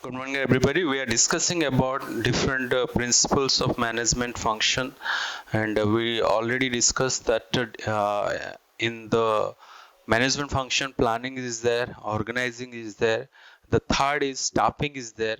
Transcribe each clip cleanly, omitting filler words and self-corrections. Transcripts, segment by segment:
Good morning, everybody. We are discussing about different principles of management function, and we already discussed that in the management function, planning is there, organizing is there. The third is staffing is there,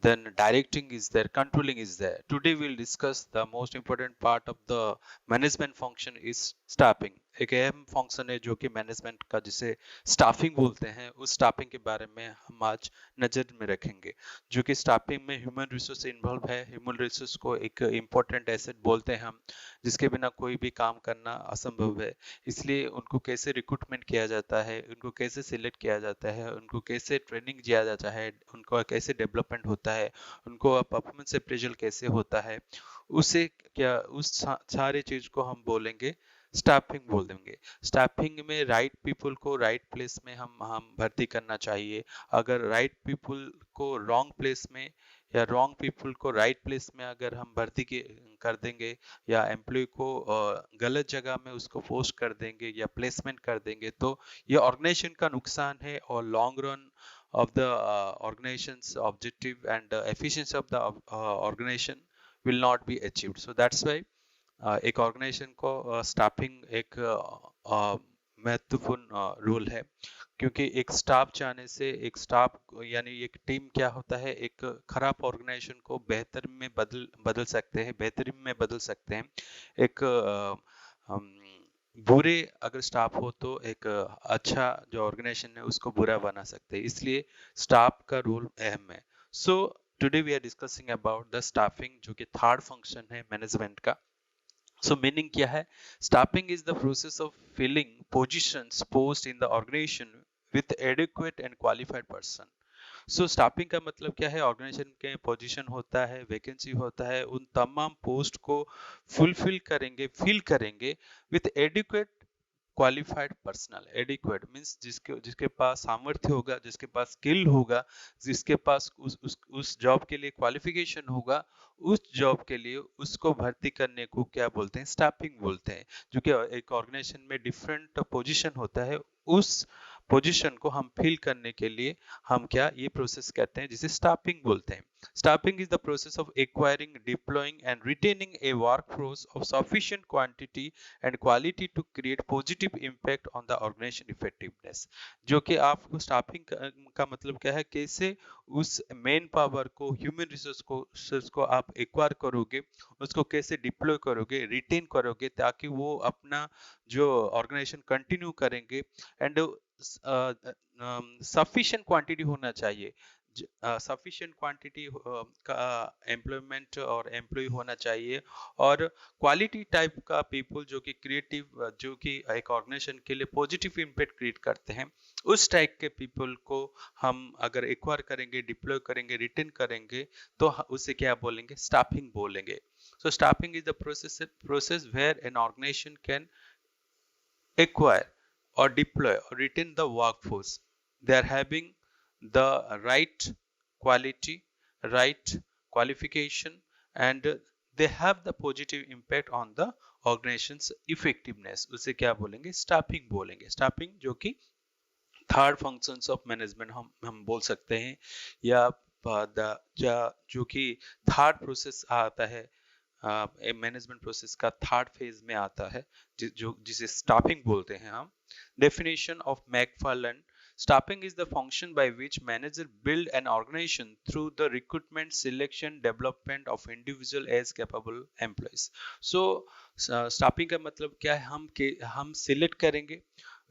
then directing is there, controlling is there. Today we'll discuss the most important part of the management function is staffing. एक अहम function है जो कि management का जिसे staffing बोलते हैं, उस स्टाफिंग के बारे में हम आज नजर में रखेंगे। जो कि स्टाफिंग में ह्यूमन रिसोर्स इन्वॉल्व है। ह्यूमन रिसोर्स को एक इम्पोर्टेंट एसेट बोलते हैं हम, जिसके बिना कोई भी काम करना असंभव है। इसलिए उनको कैसे रिक्रूटमेंट किया जाता है, उनको कैसे सिलेक्ट किया जाता है, उनको कैसे ट्रेनिंग दिया जाता है, उनको कैसे डेवलपमेंट होता है, उनको परफॉर्मेंस अप्रेजल कैसे होता है, उसे क्या उस सारे चीज को हम बोलेंगे स्टाफिंग बोल देंगे। स्टाफिंग में राइट पीपल को राइट प्लेस में हम भर्ती करना चाहिए। अगर राइट पीपल को रॉन्ग प्लेस में या रॉन्ग पीपल को राइट प्लेस में अगर हम भर्ती कर देंगे, या एम्प्लॉय को गलत जगह में उसको पोस्ट कर देंगे या प्लेसमेंट कर देंगे, तो ये ऑर्गेनाइजेशन का नुकसान है और long run of the organization's objective and efficiency of the organization will not be achieved. So that's why एक ऑर्गेनाइजेशन को स्टाफिंग एक महत्वपूर्ण रोल है, क्योंकि एक स्टाफ जाने से एक स्टाफ यानी एक टीम क्या होता है, एक खराब ऑर्गेनाइजेशन को बेहतर में बदल सकते हैं, बेहतरीन में बदल सकते हैं। एक बुरे अगर स्टाफ हो तो एक अच्छा जो ऑर्गेनाइजेशन है उसको बुरा बना सकते हैं। इसलिए स्टाफ का रोल अहम है। So today we are discussing about the staffing, जो कि थर्ड फंक्शन है मैनेजमेंट का। So meaning क्या है? Staffing is the process of filling positions post in the organization with adequate and qualified person. So staffing का मतलब क्या है? ऑर्गेनाइजेशन के पोजीशन होता है, वैकेंसी होता है, उन तमाम पोस्ट को फुलफिल करेंगे, फिल करेंगे with adequate qualified personal. Adequate means जिसके जिसके पास सामर्थ्य होगा, जिसके पास स्किल होगा, जिसके पास उस जॉब के लिए क्वालिफिकेशन होगा, उस जॉब के लिए उसको भर्ती करने को क्या बोलते हैं? स्टाफिंग बोलते हैं। जो कि एक ऑर्गेनाइजेशन में डिफरेंट पोजीशन होता है, उस पोजीशन को हम फिल करने के लिए हम क्या ये प्रोसेस कहते हैं, जिसे स्टाफिंग बोलते हैं। Staffing is the process of acquiring, deploying and retaining a workforce of sufficient quantity and quality to create positive impact on the organisation effectiveness. जो कि आपको स्टाफिंग का मतलब क्या है? कैसे उस मेन पावर को, ह्यूमन रिसोर्स को आप एक्वायर करोगे, उसको कैसे डिप्लॉय करोगे, रिटेन करोगे, ताकि वो अपना जो ऑर्गेनाइजेशन कंटिन्यू करेंगे। एंड सफिशिएंट क्वांटिटी होना चाहिए, सफिशिएंट क्वांटिटी का एम्प्लॉयमेंट और एम्प्लॉय होना चाहिए, और क्वालिटी टाइप का पीपल जो कि क्रिएटिव, जो कि एक ऑर्गेनाइजेशन के लिए पॉजिटिव इम्पैक्ट क्रिएट करते हैं, उस टाइप के पीपल को हम अगर एक्वायर करेंगे, डिप्लॉय करेंगे, रिटेन करेंगे, तो उसे क्या बोलेंगे? स्टाफिंग बोलेंगे। So staffing is the process where an organization can acquire or deploy or retain the workforce. They are having the right quality, right qualification, and they have the positive impact on the organization's effectiveness. उसे क्या बोलेंगे? Staffing बोलेंगे। Staffing जो कि third functions of management हम बोल सकते हैं, या जो कि थर्ड प्रोसेस आता है, मैनेजमेंट प्रोसेस का थर्ड फेज में आता है, जिसे स्टाफिंग बोलते हैं हम। Definition of McFarland: staffing is the function by which manager build an organization through the recruitment, selection, development of individual as capable employees. So staffing का मतलब क्या है? हम सिलेक्ट करेंगे,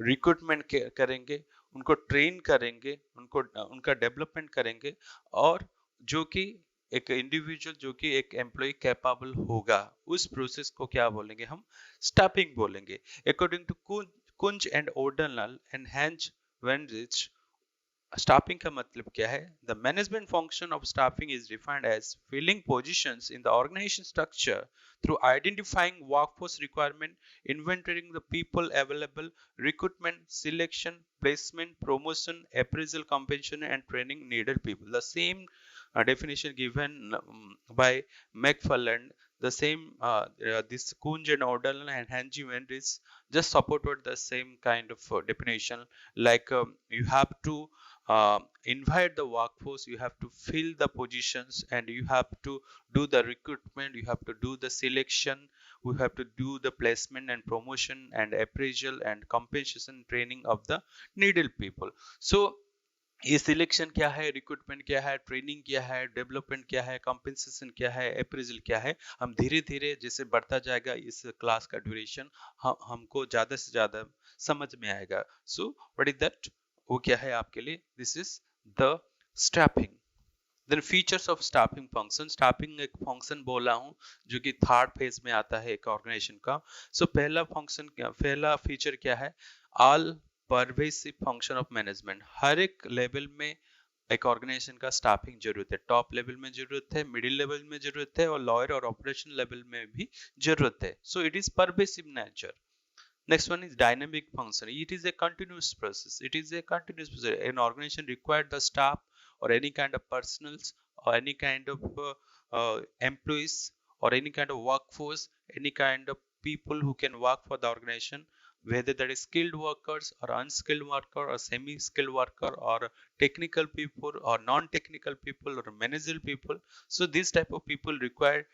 रिक्रूटमेंट करेंगे, उनको ट्रेन करेंगे, उनको उनका डेवलपमेंट करेंगे, और जो कि एक इंडिविजुअल, जो कि एक एम्प्लॉय कैपेबल होगा, उस प्रोसेस को क्या बोलेंगे? हम स्टाफिंग बोलेंगे। According to Koontz and O'Donnell and Heinz Weihrich, staffing का मतलब क्या है? The management function of staffing is defined as filling positions in the organization structure through identifying workforce requirement, inventorying the people available, recruitment, selection, placement, promotion, appraisal, compensation, and training needed people. The same definition given by McFarland, the same this Kunj and O'Donnell and Hanji Wendis just supported the same kind of definition. Like you have to invite the workforce, you have to fill the positions, and you have to do the recruitment, you have to do the selection, we have to do the placement and promotion and appraisal and compensation training of the needed people. So ये selection क्या है, recruitment क्या है, training क्या है, development क्या है, compensation क्या है, अप्रेजल क्या है, हम धीरे धीरे जैसे बढ़ता जाएगा इस क्लास का ड्यूरेशन हमको ज्यादा से ज्यादा समझ में आएगा. सो व्हाट इज दैट, वो क्या है आपके लिए, this is the staffing. Then features of staffing function. Staffing एक फंक्शन बोला हूँ जो कि थर्ड फेज में आता है एक ऑर्गेनाइजेशन का. सो पहला फंक्शन क्या, पहला फीचर क्या है, all pervasive function of management. हर एक लेवल में एक ऑर्गेनाइजेशन का स्टाफिंग जरूरत है. टॉप लेवल में जरूरत है, मिडिल लेवल में जरूरत है, और लोअर और ऑपरेशन लेवल में भी जरूरत है. So it is pervasive nature. Next one is dynamic function. It is a continuous process. It is a continuous process. An organization required the staff or any kind of personals or any kind of employees or any kind of workforce, any kind of people who can work for the organization, whether that is skilled workers or unskilled worker or semi-skilled worker or technical people or non-technical people or managerial people. So this type of people required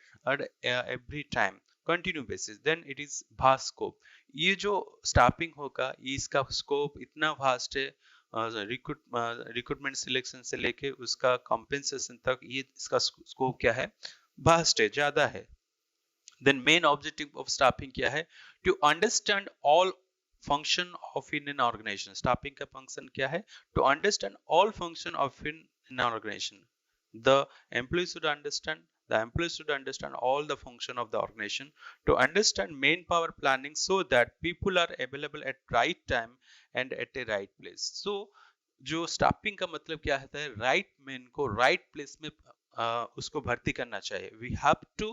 every time continue basis. Then it is vast scope. ये जो staffing होगा इसका scope इतना vast है, recruitment selection से लेके उसका compensation तक, ये इसका स्कोप क्या है, वास्ट है, ज्यादा है. Then main objective of staffing क्या है, to understand all function of in an organisation. Staffing का फंक्शन क्या है, to understand all function of in an organisation. The employees should understand, the employees should understand all the function of the organization, to understand main power planning so that people are available at right time and at a right place. So जो staffing का मतलब क्या होता है, right man को right place में उसको भर्ती करना चाहिए. We have to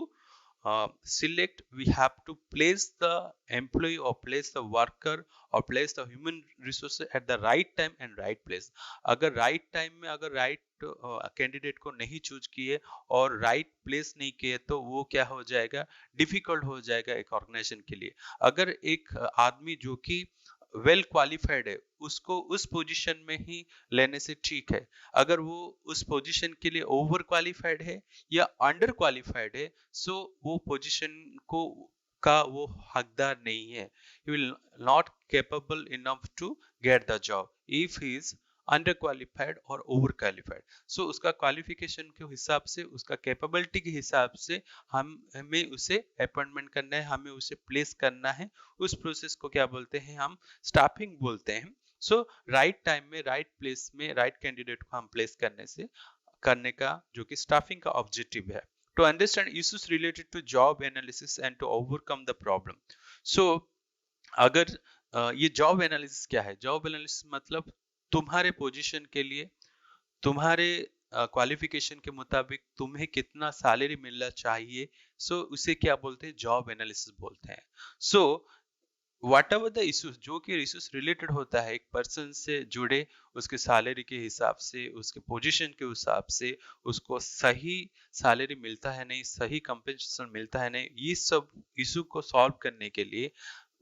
select, we have to place the employee or place the worker or place the human resources at the right time and right place. अगर right time में अगर right candidate को नहीं चूज किए और right place नहीं किए तो वो क्या हो जाएगा, डिफिकल्ट हो जाएगा एक ऑर्गेनाइजेशन के लिए. अगर एक आदमी जो कि वेल क्वालिफाइड है उसको उस पोजीशन में ही लेने से ठीक है. अगर वो उस पोजीशन के लिए ओवर क्वालिफाइड है या अंडर क्वालिफाइड है, सो वो पोजीशन को का वो हकदार नहीं है. He will not capable enough to get the job if he is under qualified और ओवर क्वालिफाइड. सो उसका क्वालिफिकेशन के हिसाब से, उसका कैपेबिलिटी के हिसाब से हमें उसे अपॉइंटमेंट करना है, हमें उसे प्लेस करना है. उस प्रोसेस को क्या बोलते हैं, हम स्टाफिंग बोलते हैं. सो राइट टाइम में राइट प्लेस में राइट कैंडिडेट को हम प्लेस करने का जो कि स्टाफिंग का ऑब्जेक्टिव है. To understand issues related to job analysis and to overcome the problem. So अगर ये जॉब एनालिसिस क्या है, जॉब एनालिसिस मतलब तुम्हारे पोजीशन के लिए तुम्हारे क्वालिफिकेशन के मुताबिक तुम्हें कितना सैलरी मिलना चाहिए. सो उसे क्या बोलते हैं, जॉब एनालिसिस बोलते हैं. So what ever the issues, जो कि इश्यूज रिलेटेड होता है एक पर्सन से जुड़े, उसके सैलरी के हिसाब से, उसके पोजीशन के हिसाब से, उसको सही सैलरी मिलता है नहीं, सही कंपेंसेशन मिलता है नहीं, ये सब इशू को सॉल्व करने के लिए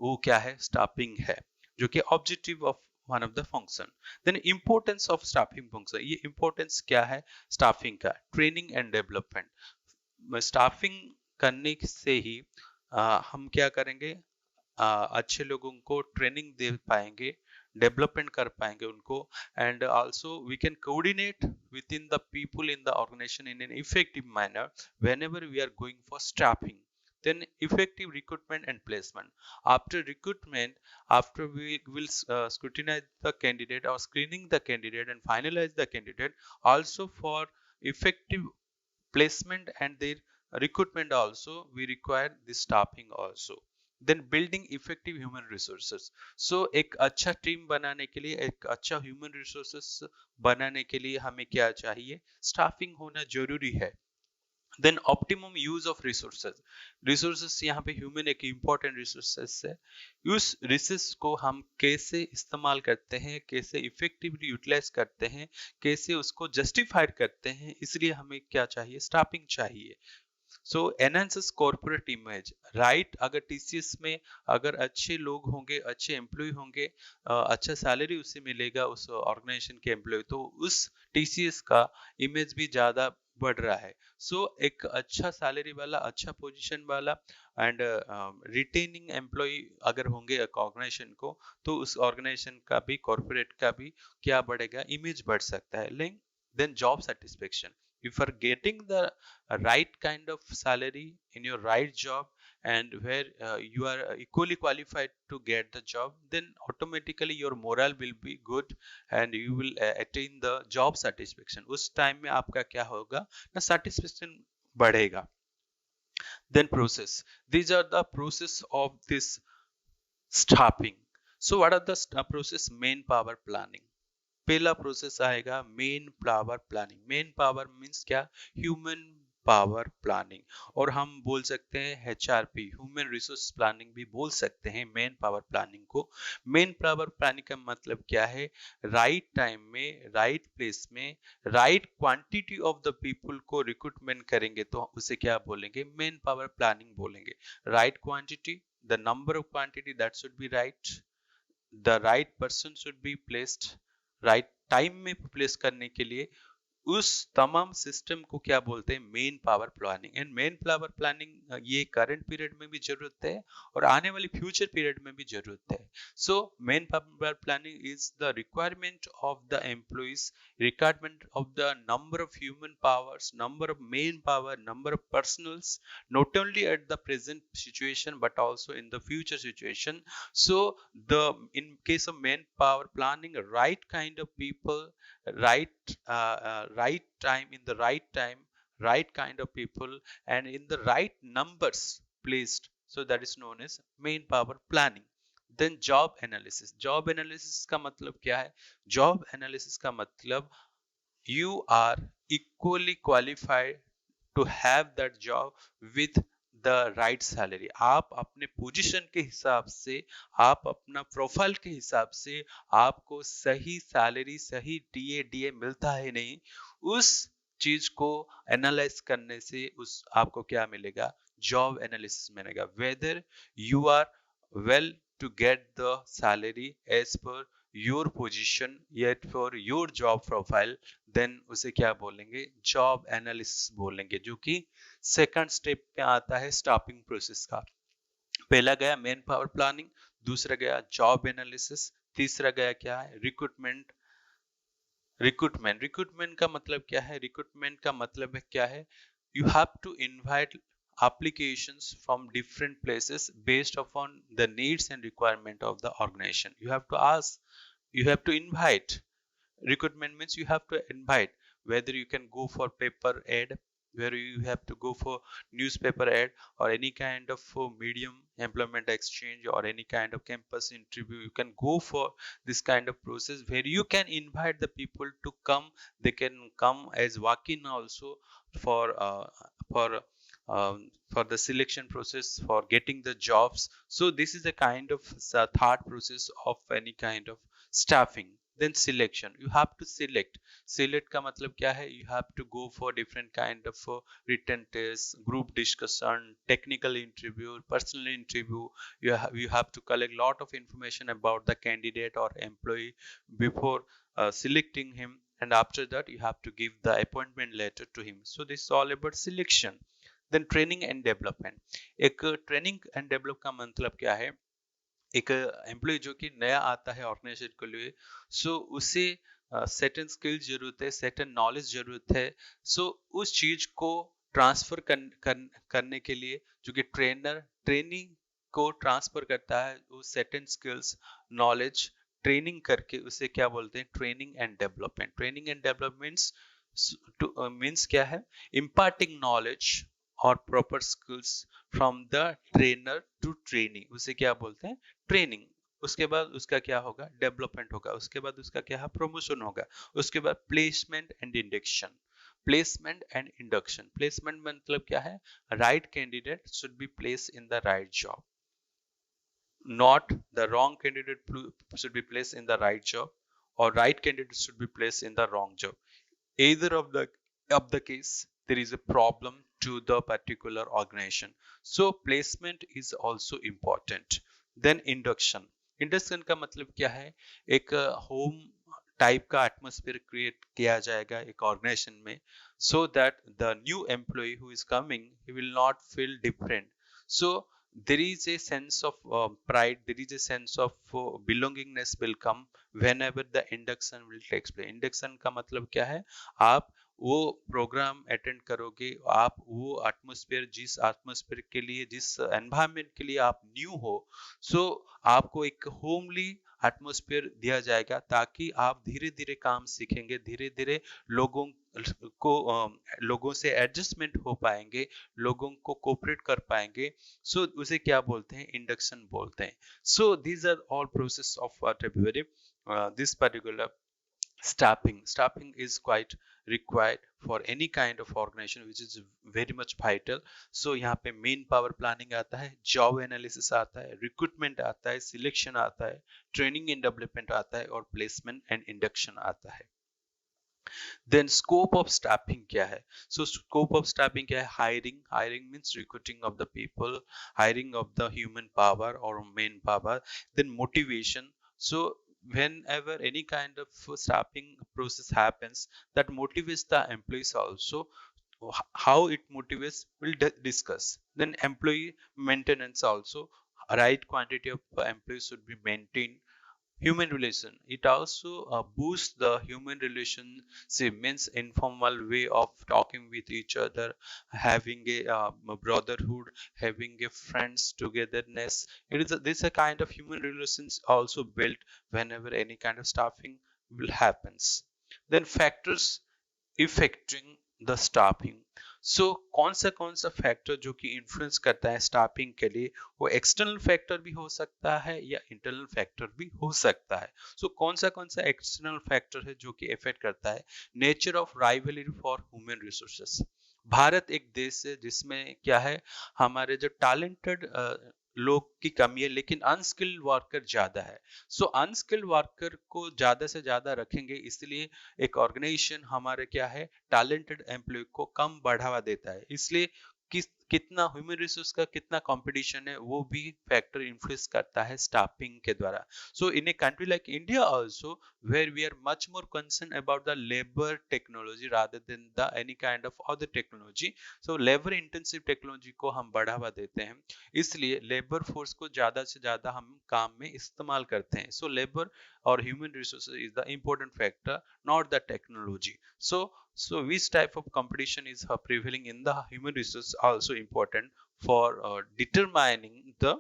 वो क्या है, स्टाफिंग है, जो कि objective of one of the function. Then importance of staffing function. ये importance क्या है staffing का, training and development. staffing करने से ही हम क्या करेंगे, अच्छे लोगों को ट्रेनिंग दे पाएंगे, डेवलपमेंट कर पाएंगे उनको, and also we can coordinate with in the people in the organisation in an effective manner whenever we are going for staffing. Then effective recruitment and placement. After recruitment, after we will scrutinize the candidate or screening the candidate and finalize the candidate, also for effective placement and their recruitment also we require this staffing also. Then building effective human resources. So एक अच्छा team बनाने के लिए, एक अच्छा human resources बनाने के लिए हमें क्या चाहिए, staffing होना जरूरी है. Then optimum use of resources. Resources यहाँ पे ह्यूमन एक इंपॉर्टेंट रिसोर्सेज है. उस रिसोर्स को हम कैसे इस्तेमाल करते हैं, कैसे इफेक्टिवली यूटिलाइज करते हैं, कैसे उसको जस्टिफाइड करते हैं, इसलिए हमें क्या चाहिए, स्टाफिंग चाहिए. सो एनहांसेस कॉर्पोरेट इमेज, राइट? अगर टीसीएस में अगर अच्छे लोग होंगे, अच्छे एम्प्लॉय होंगे, अच्छा सैलरी उसे मिलेगा उस ऑर्गेनाइजेशन के एम्प्लॉय, तो उस टीसीएस का इमेज भी ज्यादा बढ़ रहा है। सो एक अच्छा सैलरी वाला, अच्छा पोजीशन वाला एंड रिटेनिंग एम्प्लॉय अगर होंगे एक ऑर्गेनाइजेशन को, तो उस ऑर्गेनाइजेशन का भी, कॉर्पोरेट का भी क्या बढ़ेगा, इमेज बढ़ सकता है। Link then job satisfaction, if you are getting the right kind of salary in your right job, and where you are equally qualified to get the job, then automatically your morale will be good and you will attain the job satisfaction। उस time में आपका क्या होगा ना, satisfaction बढ़ेगा। then process, these are the process of this staffing। so what are the process? main power planning, पहला process आएगा man power planning. Man power means क्या, ह्यूमन पावर प्लानिंग, और हम बोल सकते हैं एचआरपी, ह्यूमन रिसोर्स प्लानिंग भी बोल सकते हैं मेन पावर प्लानिंग को। मेन पावर प्लानिंग का मतलब क्या है, राइट टाइम में, राइट प्लेस में, right quantity of the people को रिक्रूटमेंट करेंगे तो उसे क्या बोलेंगे, मेन पावर प्लानिंग बोलेंगे। Right quantity, the number of quantity that should be right, the right person should be placed, right time में प्लेस करने के लिए, उस तमाम सिस्टम को क्या बोलते हैं, main power planning. And main power planning ये करंट पीरियड में भी जरूरत है और आने वाली फ्यूचर पीरियड में भी जरूरत है। So man power planning is the requirement of the employees, requirement of the number of human powers, number of man power, number of personals, not only at the present situation but also in the future situation। so the in case of main power planning, right kind of people, right time, in the right time, right kind of people, and in the right numbers placed, so that is known as main power planning। then job analysis, job analysis का मतलब क्या है, job analysis का मतलब you are equally qualified to have that job with the right salary। आप अपने position के हिसाब से, आप अपना प्रोफाइल के हिसाब से, आपको सही सैलरी, सही टीए मिलता है नहीं, उस चीज को एनालाइज करने से उस आपको क्या मिलेगा, जॉब एनालिसिस मिलेगा। Whether you are well to get the salary as per your position yet for your job profile, then उसे क्या बोलेंगे, जॉब एनालिसिस बोलेंगे, जो कि सेकंड स्टेप पे आता है स्टाफिंग प्रोसेस का। पहला गया मेन पावर प्लानिंग, दूसरा गया जॉब एनालिसिस, तीसरा गया क्या है, रिक्रूटमेंट। रिक्रूटमेंट का मतलब क्या है, रिक्रूटमेंट का मतलब है क्या है, you have to invite applications from different places based upon the needs and requirement of the organization। you have to ask, you have to invite, recruitment means you have to invite, whether you can go for paper ad, where you have to go for newspaper ad, or any kind of medium employment exchange, or any kind of campus interview, you can go for this kind of process where you can invite the people to come. They can come as walk-in also for for the selection process, for getting the jobs। so this is a kind of third process of any kind of staffing। then selection, you have to select का मतलब क्या है, you have to go for different kind of written tests, group discussion, technical interview, personal interview। you have to collect lot of information about the candidate or employee before selecting him, and after that you have to give the appointment letter to him। so this is all about selection। then training and development, एक training and develop का मतलब क्या है, एक employ जो कि नया आता है ऑर्गेनाइजेशन के लिए, सो उसे सर्टेन स्किल जरूरत है, सर्टेन नॉलेज जरूरत है। सो उस चीज को ट्रांसफर करने के लिए जो कि ट्रेनर ट्रेनिंग को ट्रांसफर करता है, वो सर्टेन स्किल्स, नॉलेज ट्रेनिंग करके उसे क्या बोलते हैं, training and development. Training and developments means क्या है, इम्पार्टिंग नॉलेज और proper skills from the trainer to trainee, उसे क्या बोलते हैं, ट्रेनिंग। उसके बाद उसका क्या होगा, डेवलपमेंट होगा, उसके बाद उसका क्या है, प्रमोशन होगा, उसके बाद placement and induction. Placement and induction, placement मतलब क्या है, right candidate should be place in the right job, not the wrong candidate should be placed in the right job, or right candidate should be placed in the wrong job। either of the case there is a problem to the particular organization. So placement is also important. Then induction. Induction का मतलब क्या है? एक home type का atmosphere create किया जाएगा एक organisation में, so that the new employee who is coming, he will not feel different. So there is a sense of pride, there is a sense of belongingness will come whenever the induction will take place. Induction का मतलब क्या है? आप वो programme attend करोगे, आप वो atmosphere, जिस एटमॉस्फेयर के लिए, जिस एनवायरनमेंट के लिए आप न्यू हो, सो आपको एक होमली एटमॉस्फेयर दिया जाएगा, ताकि आप धीरे धीरे काम सीखेंगे, धीरे धीरे लोगों को लोगों से एडजस्टमेंट हो पाएंगे, लोगों को कोऑपरेट कर पाएंगे। सो उसे क्या बोलते हैं? इंडक्शन बोलते हैं। So these are all process of temporary this particular staffing. Staffing is quite required for any kind of organization, which is very much vital. So यहाँ पे मेन पावर प्लानिंग आता है, जॉब एनालिसिस आता है, recruitment आता है, selection आता है, ट्रेनिंग एंड डेवलपमेंट आता है, और प्लेसमेंट एंड इंडक्शन आता है। देन स्कोप ऑफ स्टाफिंग क्या है? सो स्कोप ऑफ स्टाफिंग क्या है? Hiring, hiring means recruiting of the people, hiring of the human power और man power. Then motivation, so whenever any kind of staffing process happens, that motivates the employees also. How it motivates, we'll discuss. Then employee maintenance also, right quantity of employees should be maintained. Human relation, it also boosts the human relationship, means informal way of talking with each other, having a brotherhood, having a friends togetherness. It is this a kind of human relations also built whenever any kind of staffing will happens. Then factors affecting the staffing. सो कौन सा factor जो कि influence करता है staffing के लिए? वो external factor भी हो सकता है या इंटरनल फैक्टर भी हो सकता है। सो कौन सा एक्सटर्नल फैक्टर है जो कि इफेक्ट करता है? Nature of rivalry for human resources. Bharat एक देश है जिसमें क्या है, हमारे जो टैलेंटेड लोग की कमी है, लेकिन अनस्किल्ड वर्कर ज्यादा है। सो अनस्किल्ड वर्कर को ज्यादा से ज्यादा रखेंगे, इसलिए एक ऑर्गेनाइजेशन हमारे क्या है, टैलेंटेड एम्प्लॉय को कम बढ़ावा देता है। इसलिए कितना ह्यूमन रिसोर्स का कितना कंपटीशन है, वो भी फैक्टर इन्फ्लुएंस करता है स्टाफिंग के द्वारा। So in a country like India also, where we are much more concern about the labour technology rather than the any kind of other technology, so labour intensive technology को हम बढ़ावा देते हैं, इसलिए लेबर फोर्स को ज्यादा से ज्यादा हम काम में इस्तेमाल करते हैं। So labour or human resources is the important factor, not the technology. So which type of competition is prevailing in the human resource also important for determining the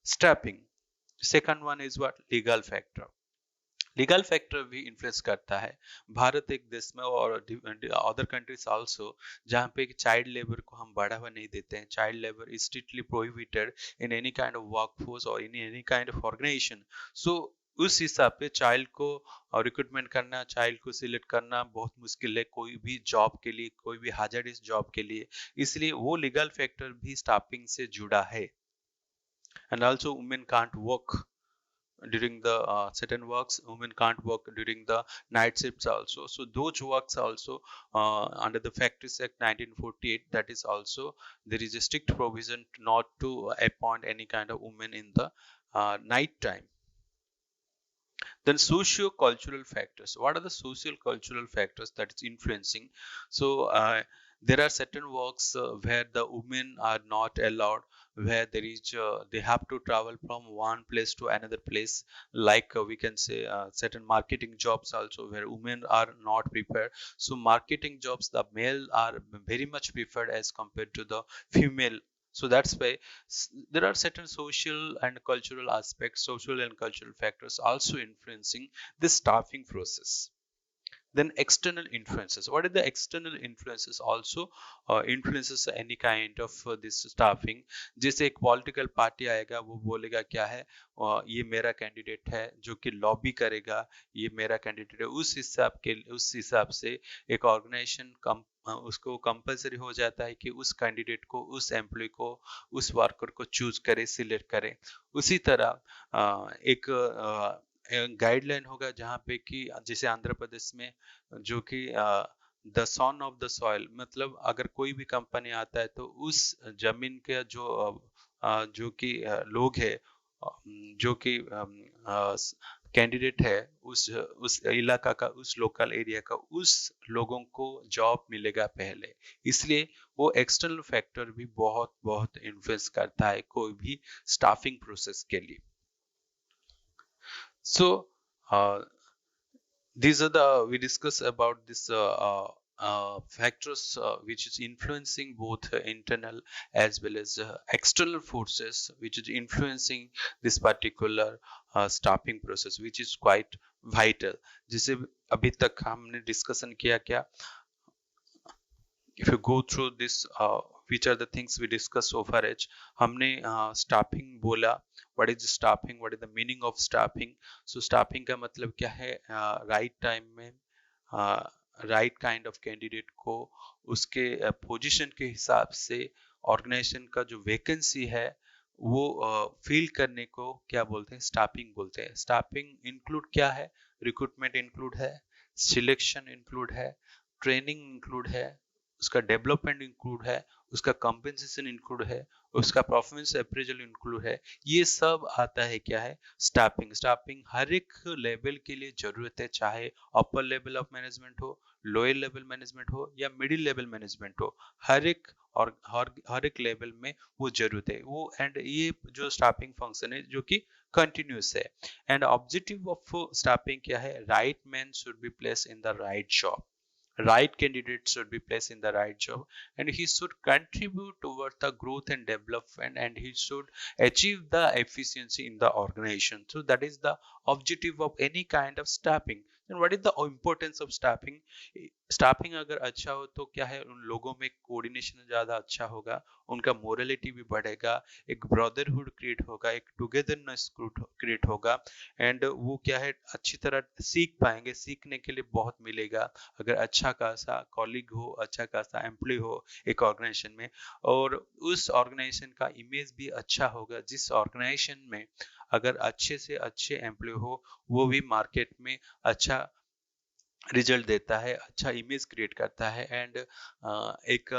staffing. Second one is what? Legal factor. Legal factor भी influence करता है। भारत एक देश में और other countries also, जहाँ पे child labour को हम बढ़ावा नहीं देते हैं, child labour is strictly prohibited in any kind of workforce और in any kind of organization. So उस हिसाब पे चाइल्ड को रिक्रूटमेंट करना, चाइल्ड को सिलेक्ट करना बहुत मुश्किल है कोई भी जॉब के लिए, कोई भी हाजर्डस जॉब के लिए, इसलिए वो लीगल फैक्टर भी स्टाफिंग से जुड़ा है। And also women can't work during the certain works, women can't work during the night shifts also. So those works also under the Factories Act 1948, that is also there is a strict provision not to appoint any kind of women in the night time. Then socio-cultural factors. What are the socio-cultural factors that is influencing? So there are certain works where the women are not allowed, where there is they have to travel from one place to another place, like we can say certain marketing jobs also where women are not prepared. So marketing jobs, the male are very much preferred as compared to the female. So that's why there are certain social and cultural aspects, social and cultural factors also influencing the staffing process. Then external influences. What are the external influences also influences any kind of this staffing? जैसे एक political party आएगा, वो बोलेगा क्या है, ये मेरा candidate है, जो कि लॉबी करेगा, ये मेरा कैंडिडेट है, उस हिसाब से एक ऑर्गेनाइजेशन उसको कंपलसरी हो जाता है कि उस कैंडिडेट को, उस एम्प्लॉय को, उस वर्कर को चूज करे, सिलेक्ट करे। उसी तरह एक गाइडलाइन होगा जहाँ पे कि जैसे आंध्र प्रदेश में जो कि the son of the soil, मतलब अगर कोई भी कंपनी आता है तो उस जमीन के जो कि लोग है, जो कि कैंडिडेट है, उस इलाका का, उस लोकल एरिया का, उस लोगों को जॉब मिलेगा पहले। इसलिए वो एक्सटर्नल फैक्टर भी बहुत बहुत इन्फ्लुएंस करता है कोई भी स्टाफिंग प्रोसेस के लिए। सो these are the we discuss about this factors which is influencing both internal as well as external forces which is influencing this particular staffing process, which is quite vital, जिसे अभी तक हमने discussion किया क्या। if you go through this which are the things we discuss so far as हमने staffing बोला, what is staffing, what is the meaning of staffing। so staffing का मतलब क्या है, right time में राइट काइंड ऑफ कैंडिडेट को उसके position के हिसाब से ऑर्गेनाइजेशन का जो वैकेंसी है वो फिल करने को क्या बोलते हैं, स्टाफिंग बोलते हैं। स्टाफिंग इंक्लूड क्या है, रिक्रूटमेंट इंक्लूड है, सिलेक्शन इंक्लूड है, ट्रेनिंग इंक्लूड है, उसका डेवलपमेंट इंक्लूड है, उसका कंपेंसेशन इंक्लूड है, उसका परफॉर्मेंस अप्रेजल इंक्लूड है। ये सब आता है क्या है, स्टाफिंग। स्टाफिंग हर एक लेवल के लिए जरूरत है, चाहे अपर लेवल ऑफ मैनेजमेंट हो, लोअर लेवल मैनेजमेंट हो या मिडिल लेवल मैनेजमेंट हो, हर एक और हर एक लेवल में वो जरूरत है वो। एंड ये जो स्टाफिंग फंक्शन है जो कि कंटिन्यूस है। एंड ऑब्जेक्टिव ऑफ स्टाफिंग क्या है, right man should be place in the right job, right candidate should be placed in the right job, and he should contribute towards the growth and development, and he should achieve the efficiency in the organization. So that is the objective of any kind of staffing। and what is the importance of staffing? Staffing अगर अच्छा हो तो क्या है, उन लोगों में coordination ज्यादा अच्छा होगा, उनका मोरलिटी भी बढ़ेगा, एक ब्रदरहुड क्रिएट होगा, एक टुगेदरनेस क्रिएट होगा। एंड वो क्या है, अच्छी तरह सीख पाएंगे, सीखने के लिए बहुत मिलेगा अगर अच्छा खासा कॉलीग हो, अच्छा खासा एम्प्लॉय हो एक ऑर्गेनाइजेशन में। और उस ऑर्गेनाइजेशन का इमेज भी अच्छा होगा, जिस ऑर्गेनाइजेशन में अगर अच्छे से अच्छे एम्प्लॉय हो वो भी मार्केट में अच्छा रिजल्ट देता है, अच्छा इमेज क्रिएट करता है। एंड एक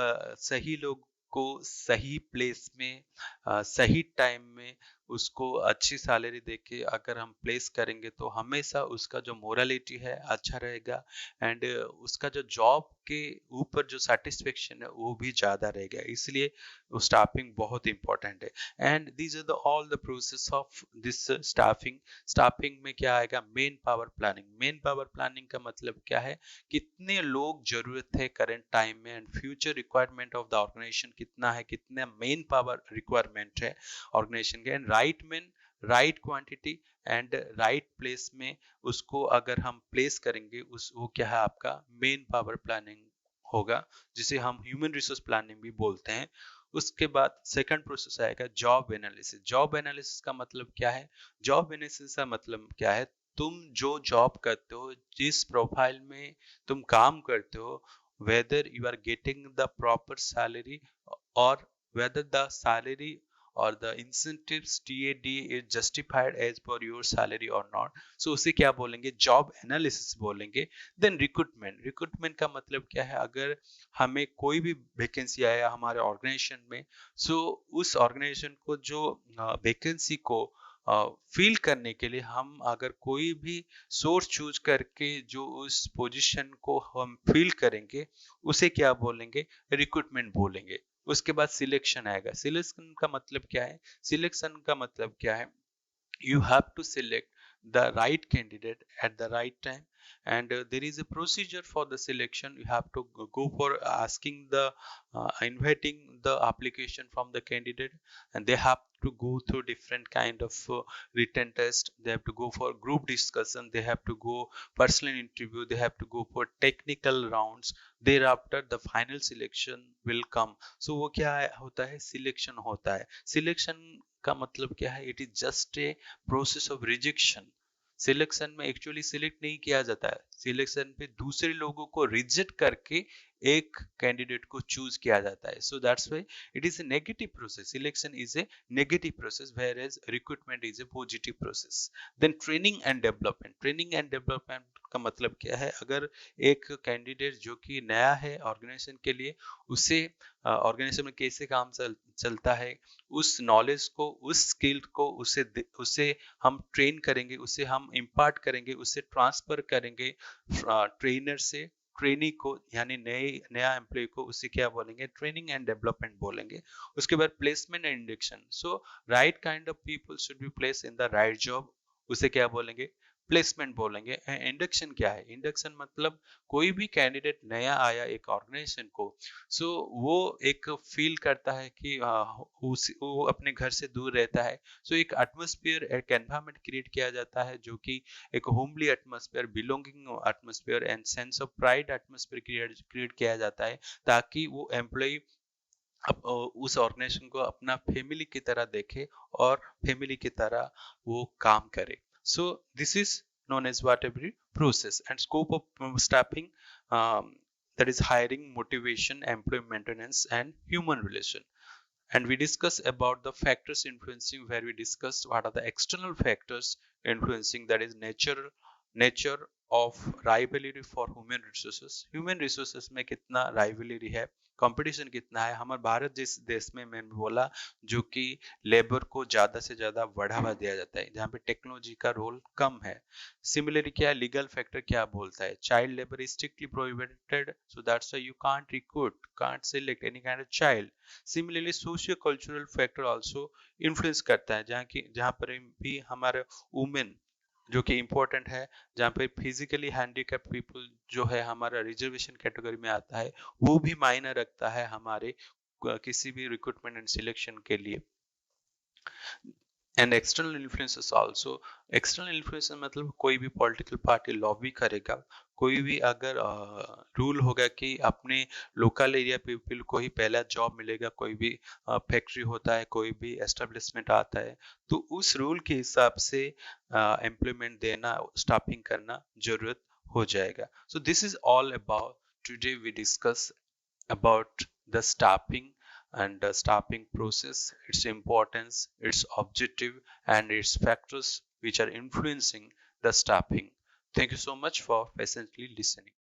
सही लोग को सही प्लेस में सही टाइम में उसको अच्छी सैलरी देके अगर हम प्लेस करेंगे तो हमेशा उसका जो मोरालिटी है अच्छा रहेगा, एंड उसका जो जॉब के ऊपर जो सेटिस्फेक्शन है वो भी ज्यादा रहेगा। इसलिए स्टाफिंग बहुत इंपॉर्टेंट है। And these are the all the process of this staffing. Staffing में क्या आएगा, man power planning. Man power planning का मतलब क्या है, कितने लोग जरूरत है करंट टाइम में, and future requirement of the organisation कितना है, कितना मेन पावर रिक्वायरमेंट है ऑर्गेनाइजेशन के। And right man, right quantity and right place में उसको अगर हम प्लेस करेंगे, उस वो क्या है, आपका मेन पावर प्लानिंग होगा, जिसे हम ह्यूमन रिसोर्स प्लानिंग भी बोलते हैं। उसके बाद सेकंड प्रोसेस आएगा जॉब एनालिसिस। जॉब एनालिसिस का मतलब क्या है, जॉब एनालिसिस का मतलब क्या है, तुम जो जॉब करते हो, जिस प्रोफाइल में तुम काम करते हो, whether you are getting the proper salary or whether the salary or the incentives TAD is justified as per your salary or not। so उसे क्या बोलेंगे, जॉब एनालिसिस बोलेंगे। Then recruitment. रिक्रूटमेंट का मतलब क्या है, अगर हमें कोई भी वैकेंसी आया हमारे ऑर्गेनाइजेशन में, सो उस ऑर्गेनाइजेशन को जो वैकेंसी को फिल करने के लिए हम अगर कोई भी सोर्स चूज करके जो उस पोजीशन को हम फिल करेंगे, उसे क्या बोलेंगे, रिक्रूटमेंट बोलेंगे। उसके बाद सिलेक्शन आएगा। सिलेक्शन का मतलब क्या है, सिलेक्शन का मतलब क्या है, you have to select the right candidate at the right time, and there is a procedure for the selection। you have to go for asking the inviting the application from the candidate, and they have to go through different kind of written test, they have to go for group discussion, they have to go personal interview, they have to go for technical rounds, thereafter the final selection will come। so वो क्या होता है, selection होता है। Selection का मतलब क्या है, it is just a process of rejection. Selection में एक्चुअली सिलेक्ट नहीं किया जाता है, सिलेक्शन पे दूसरे लोगों को रिजेक्ट करके एक कैंडिडेट को चूज किया जाता है. So that's why it is a negative process. Selection is a negative process, whereas recruitment is a positive process. Then training and development का मतलब क्या है? अगर एक कैंडिडेट जो कि नया है ऑर्गेनाइजेशन के लिए, उसे ऑर्गेनाइजेशन में कैसे काम चलता है, उस नॉलेज को, उस स्किल को उसे हम ट्रेन करेंगे, उसे हम इम्पार्ट करेंगे, उसे ट्रांसफर करेंगे ट्रेनर से ट्रेनी को, यानी नया एम्प्लॉय को, उसे क्या बोलेंगे? ट्रेनिंग एंड डेवलपमेंट बोलेंगे. उसके बाद placement and induction. So right kind of people should be place in the right job, उसे क्या बोलेंगे? प्लेसमेंट बोलेंगे. इंडक्शन क्या है? इंडक्शन मतलब कोई भी कैंडिडेट नया आया एक ऑर्गेनाइजेशन को, सो वो एक फील करता है कि वो अपने घर से दूर रहता है. सो एक एटमॉस्फेयर, एक एनवायरनमेंट क्रिएट किया जाता है जो कि एक homely atmosphere, belonging atmosphere and sense of pride atmosphere create किया जाता है, ताकि वो एम्प्लॉय उस ऑर्गेनाइजेशन को अपना फैमिली की तरह देखे और फैमिली की तरह वो काम करे. सो this is known as whatever process and scope of staffing, that is hiring, motivation, employee maintenance and human relation. And we discuss about the factors influencing, where we discussed what are the external factors influencing, that is nature of rivalry for human resources में कितना rivalry है, competition कितना है. हमारे भारत जिस देश में मैंने बोला, जो कि लेबर को ज्यादा से ज्यादा बढ़ावा दिया जाता है, जहाँ पे टेक्नोलॉजी का रोल कम है. सिमिलरली क्या है? लीगल फैक्टर क्या बोलता है? Child labour is strictly prohibited, so that's why you can't recruit, can't select any kind of child. Similarly socio cultural factor also influence करता है, जहाँ पर भी हमारे वुमेन जो कि इम्पोर्टेंट है, जहाँ पे फिजिकली हैंडीकैप पीपल जो है हमारा रिजर्वेशन कैटेगरी में आता है, वो भी मायने रखता है हमारे किसी भी रिक्रूटमेंट एंड सिलेक्शन के लिए. And external influences also. External influence मतलब कोई भी पॉलिटिकल पार्टी लॉबी करेगा, कोई भी अगर रूल होगा कि अपने लोकल एरिया पीपल को ही पहला जॉब मिलेगा, कोई भी फैक्ट्री होता है, कोई भी एस्टेब्लिशमेंट आता है, तो उस रूल के हिसाब से एम्प्लॉयमेंट देना, स्टाफिंग करना जरूरत हो जाएगा. So this is all about, today we discuss about the staffing and the staffing process, its importance, its objective, and its factors which are influencing the staffing. Thank you so much for patiently listening.